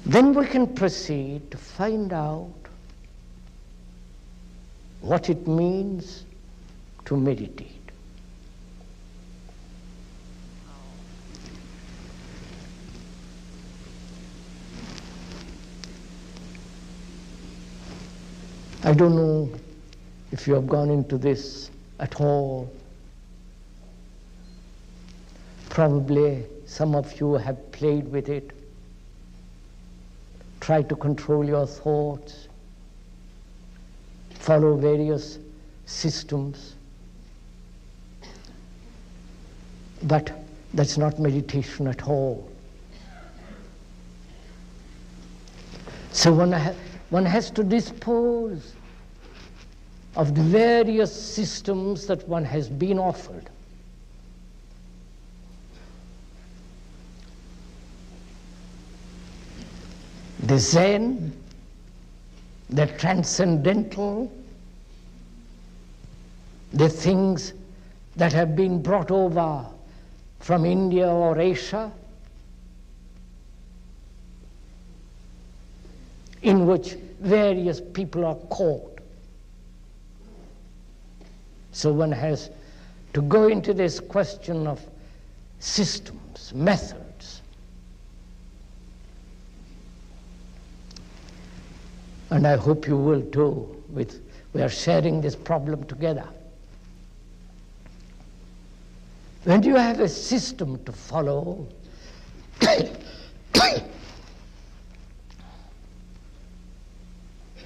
Then we can proceed to find out what it means to meditate. I don't know if you have gone into this at all. Probably some of you have played with it, tried to control your thoughts, follow various systems. But that's not meditation at all. So one has to dispose of the various systems that one has been offered. The Zen, the transcendental, the things that have been brought over from India or Asia, in which various people are caught. So one has to go into this question of systems, methods. And I hope you will too. We are sharing this problem together. When you have a system to follow,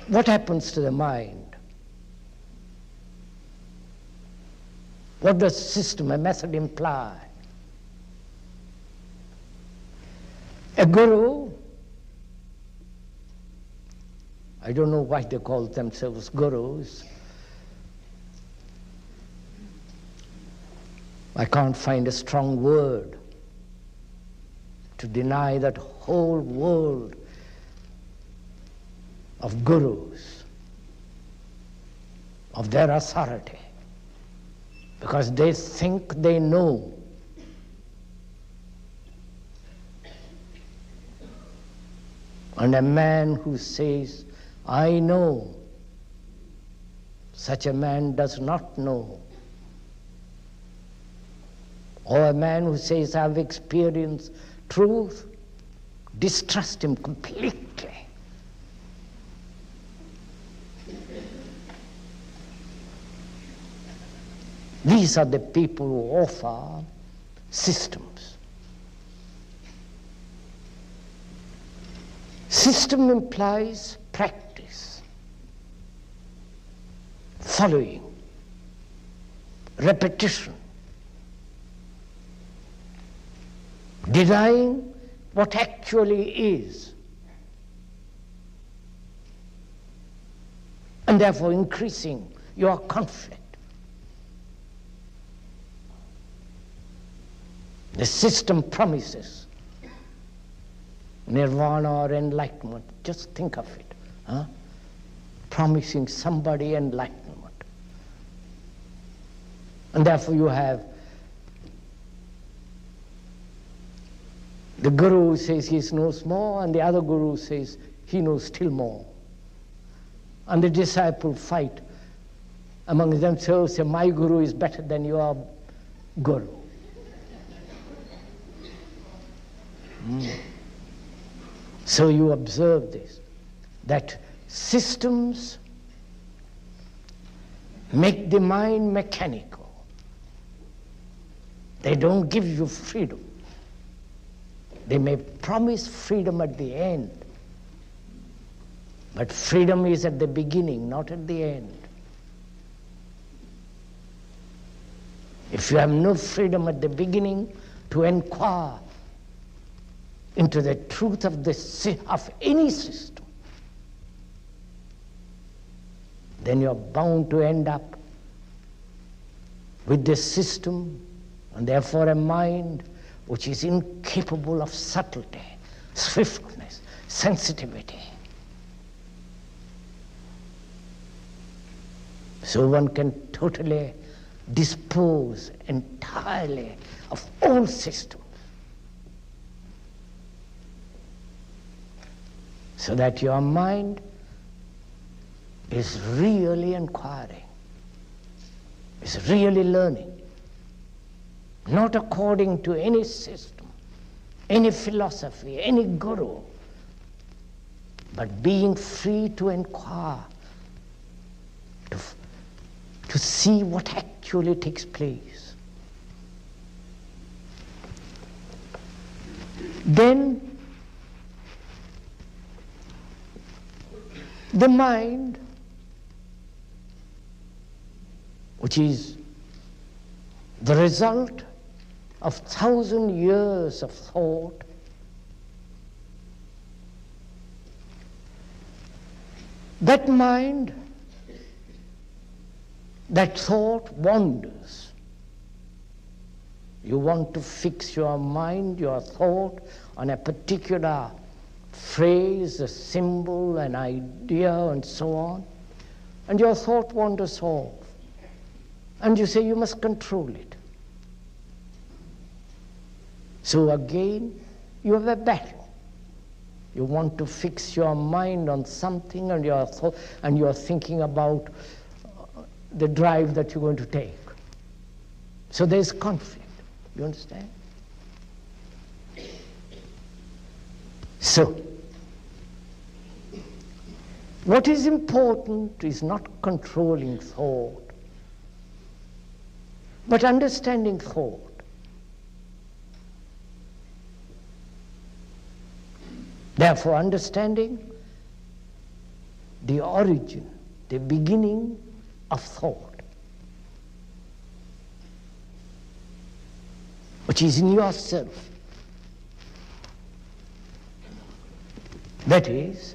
what happens to the mind? What does system, a method imply? A guru, I don't know why they call themselves gurus. I can't find a strong word to deny that whole world of gurus, of their authority, because they think they know. And a man who says, I know, such a man does not know. Or a man who says, I've experienced truth, distrust him completely. These are the people who offer systems. System implies practice, following, repetition, denying what actually is, and therefore increasing your conflict. The system promises nirvana or enlightenment. Just think of it. Promising somebody enlightenment. And therefore you have the guru says he knows more, and the other guru says he knows still more. And the disciples fight among themselves, say, my guru is better than your guru. So you observe this, that systems make the mind mechanical. They don't give you freedom. They may promise freedom at the end, but freedom is at the beginning, not at the end. If you have no freedom at the beginning to inquire into the truth of any system, then you're bound to end up with this system, and therefore a mind which is incapable of subtlety, swiftness, sensitivity. So one can totally dispose entirely of all systems. so that your mind is really inquiring, is really learning, not according to any system, any philosophy, any guru, but being free to inquire, to see what actually takes place. Then the mind, which is the result of 1,000 years of thought, that mind, that thought wanders. You want to fix your mind, your thought, on a particular phrase, a symbol, an idea, and so on, and your thought wanders off. And you say you must control it. So again, you have a battle. You want to fix your mind on something, and you're thinking about the drive that you're going to take. So there's conflict. You understand? So, what is important is not controlling thought, but understanding thought. Therefore, understanding the origin, the beginning of thought, which is in yourself. That is,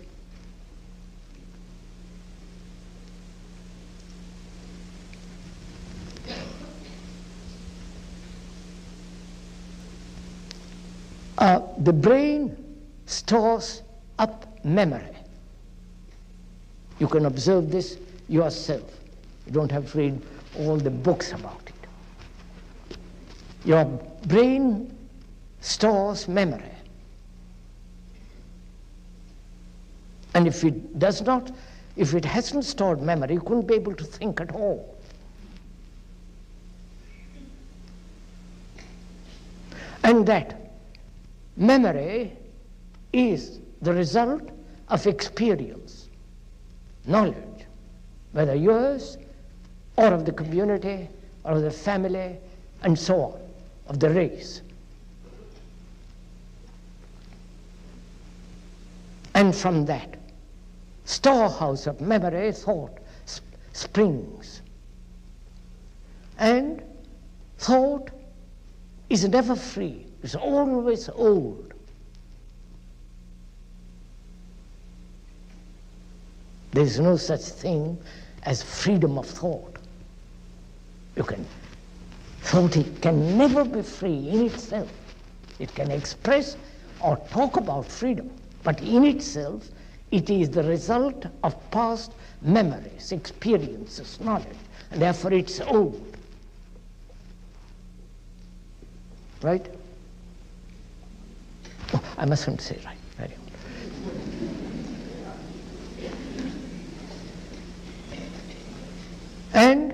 the brain stores up memory. You can observe this yourself. You don't have to read all the books about it. Your brain stores memory. And if it does not, if it hasn't stored memory, you couldn't be able to think at all. And that memory is the result of experience, knowledge, whether yours or of the community or of the family and so on, of the race. And from that storehouse of memory, thought springs. And thought is never free, it's always old. There is no such thing as freedom of thought. Thought can never be free in itself. It can express or talk about freedom, but in itself, it is the result of past memories, experiences, knowledge, and therefore it's old. Right? Oh, I mustn't say right. Very old. And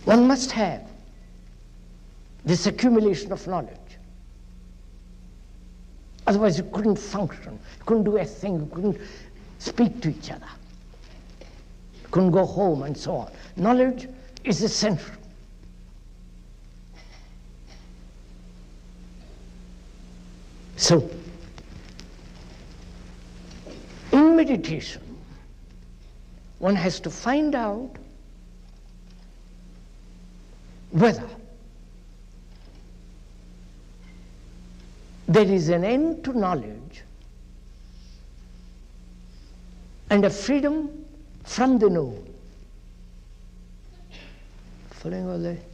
one must have this accumulation of knowledge. Otherwise you couldn't function, you couldn't do a thing, you couldn't speak to each other, you couldn't go home and so on. Knowledge is essential. So, in meditation, one has to find out whether there is an end to knowledge and a freedom from the known. Following all that?